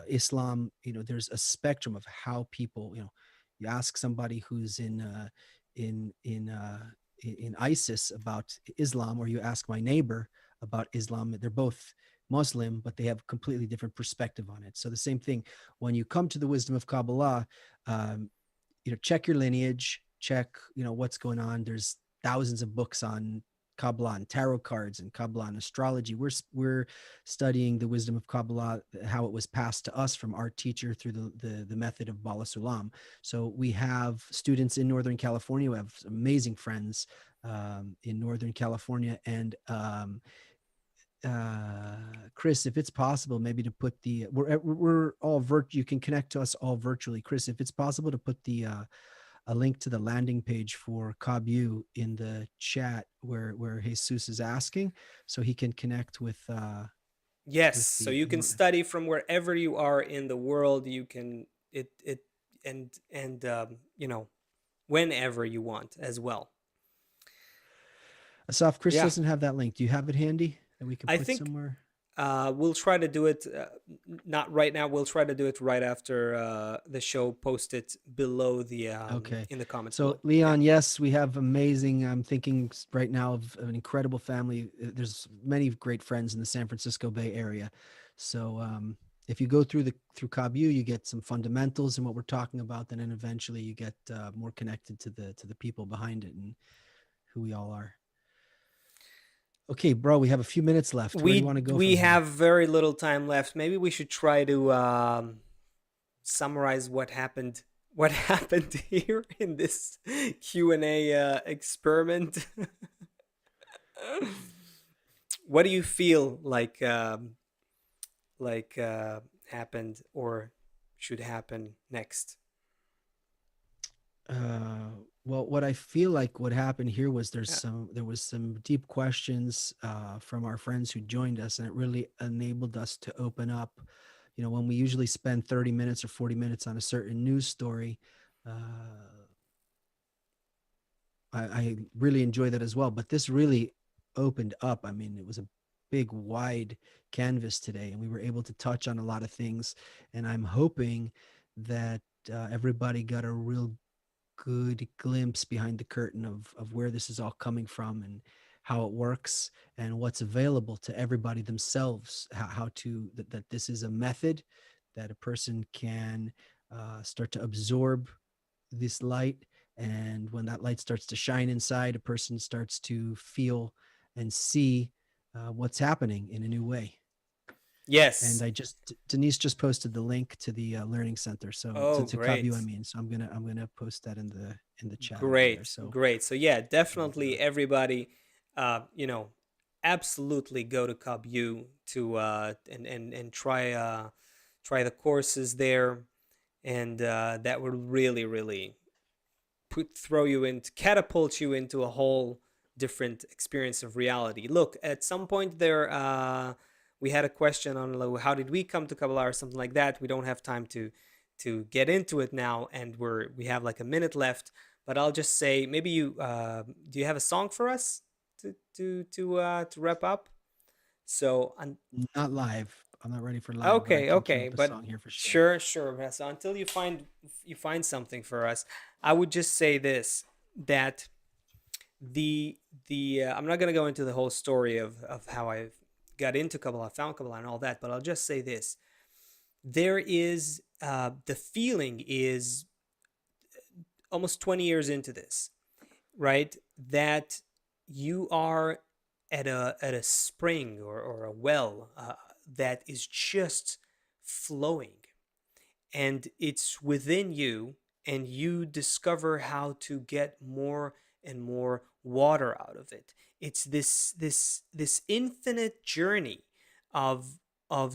Islam, there's a spectrum of how people, you ask somebody who's in in uh, in ISIS about Islam, or you ask my neighbor about Islam. They're both Muslim, but they have completely different perspective on it. So the same thing when you come to the wisdom of Kabbalah. um, check your lineage, check what's going on. There's thousands of books on Kabbalah and tarot cards and Kabbalah and astrology. We're studying the wisdom of Kabbalah, how it was passed to us from our teacher through the method of Bala Sulam. So we have students in Northern California who have amazing friends in Northern California. And Chris, if it's possible, maybe to put we're all you can connect to us all virtually. Chris, if it's possible to put a link to the landing page for Kabu in the chat where Jesus is asking, so he can connect Yes. with So the. you can study from wherever you are in the world. You can it and whenever you want as well. Asaf, Chris Yeah. doesn't have that link. Do you have it handy that we can I put think somewhere? we'll try to do it, not right now. We'll try to do it right after the show. Post it below the Okay. in the comments So below. Yeah. Leon, yes, we have amazing. I'm thinking right now of an incredible family. There's many great friends in the San Francisco Bay Area. So if you go through Kabu, you get some fundamentals and what we're talking about. Then eventually you get more connected to the people behind it and who we all are. Okay, bro, we have a few minutes left. Where do you want to go We from here? have very little time left. Maybe we should try to summarize what happened. What happened here in this Q&A experiment? What do you feel like happened or should happen next? Well, what I feel like what happened here was Yeah. there was some deep questions from our friends who joined us, and it really enabled us to open up. When we usually spend 30 minutes or 40 minutes on a certain news story, I really enjoy that as well. But this really opened up. I mean, it was a big, wide canvas today, and we were able to touch on a lot of things. And I'm hoping that everybody got a real good glimpse behind the curtain of where this is all coming from and how it works and what's available to everybody themselves, how to, that this is a method that a person can start to absorb this light. And when that light starts to shine inside, a person starts to feel and see what's happening in a new way. And Yes. Denise just posted the link to the learning center. So Oh, to Kabu, great. I mean, so I'm gonna post that in the chat over there. Great, So great. So yeah, and, definitely everybody, you know, absolutely go to Kabu to and try the courses there, and that would really, really throw you into, catapult you into a whole different experience of reality. Look, at some point there, we had a question on how did we come to Kabbalah or something like that. We don't have time to get into it now, and we have like a minute left. But I'll just say, maybe you do you have a song for us to wrap up? So not live. I'm not ready for live, but I okay, can queue okay, up a but song here for sure. sure, sure. So until you find something for us, I would just say this, that the I'm not gonna go into the whole story of how I got into Kabbalah, found Kabbalah, and all that, but I'll just say this: there is the feeling is almost 20 years into this, right? That you are at a spring or a well that is just flowing, and it's within you, and you discover how to get more and more water out of it. It's this infinite journey of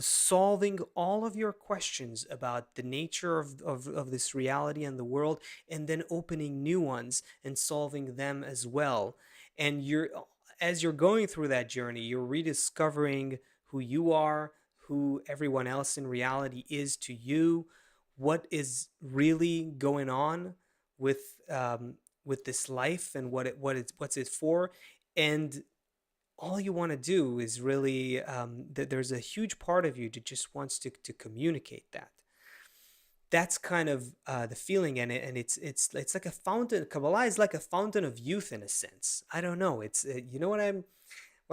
solving all of your questions about the nature of this reality and the world, and then opening new ones and solving them as well. And as you're going through that journey, you're rediscovering who you are, who everyone else in reality is to you, what is really going on with this life, and what's it for. And all you want to do is really that there's a huge part of you that just wants to communicate that. That's kind of the feeling, and it's like a fountain. Kabbalah is like a fountain of youth in a sense. I don't know. It's you know what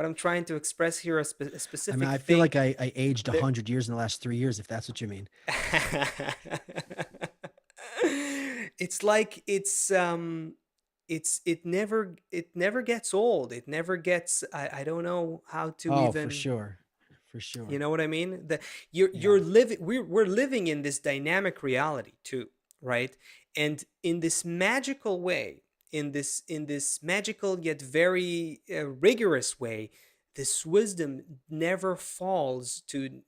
I'm trying to express here, a I mean, specific I feel thing. like I aged 100 years in the last 3 years, if that's what you mean. It's like it never gets old. It never gets, I don't know how to Oh, for even, sure, for you sure. know what I mean? Yeah. You're living, we're living in this dynamic reality too, right? And in this magical way, in this magical yet very rigorous way, this wisdom never falls to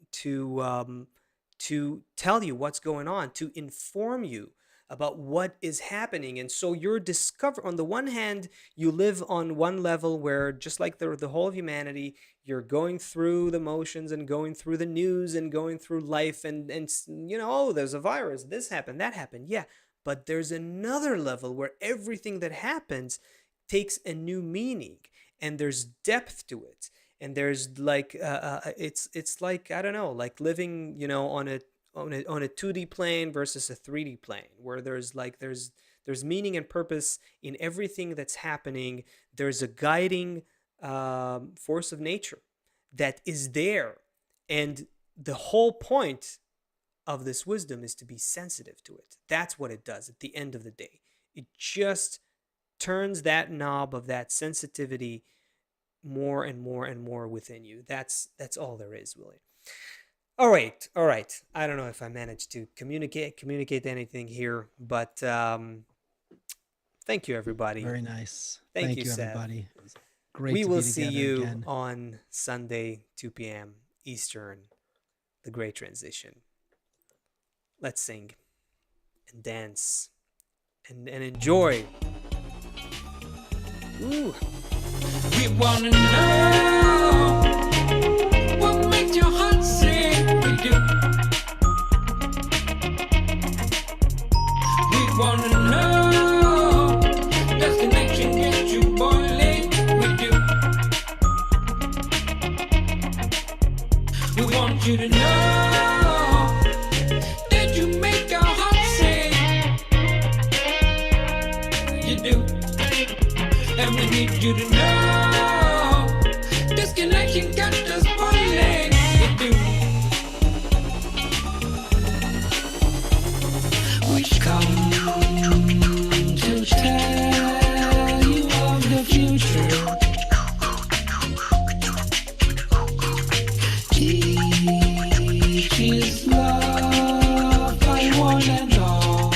tell you what's going on, to inform you about what is happening. And so you're discover, on the one hand, you live on one level where, just like the whole of humanity, you're going through the motions and going through the news and going through life, and you know, oh, there's a virus, this happened, that happened, yeah. But there's another level where everything that happens takes a new meaning, and there's depth to it, and there's like it's like, I don't know, like living, you know, on a 2D plane versus a 3D plane, where there's meaning and purpose in everything that's happening. There's a guiding force of nature that is there, and the whole point of this wisdom is to be sensitive to it. That's what it does at the end of the day. It just turns that knob of that sensitivity more and more and more within you. That's all there is, really. All right, all right. I don't know if I managed to communicate anything here, but thank you, everybody. Very nice. Thank Thank you, you, Seth. everybody. It was great We to will be see together you again. on Sunday, 2 p.m. Eastern, the Great Transition. Let's sing and dance and enjoy. Ooh. We wanna know what makes your heart sing. We do. We wanna know, does connection get you boiling? We do. We want you to know that you make our heart sing. You do. And we need you to know Each is loved by one and all.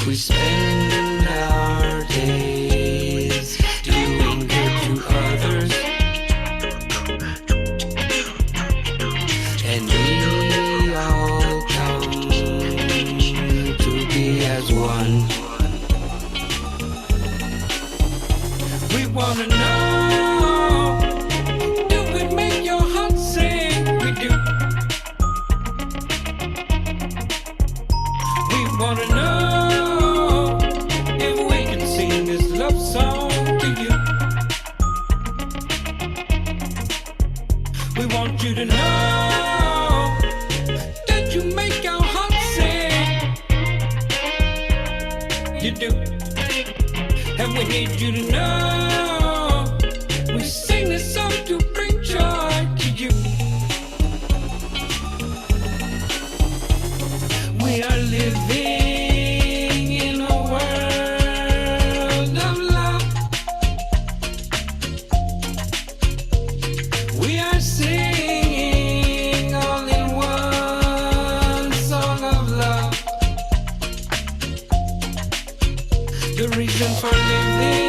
We spend our days doing good to others, and we all come to be as one. We wanna know, do we make your heart sing? We do. We wanna know if we can sing this love song to you. We want you to know that you make our heart sing. You do. And we need you to know we sing this song to bring joy to you. We are living in a world of love. We are singing all in one song of love. The reason for living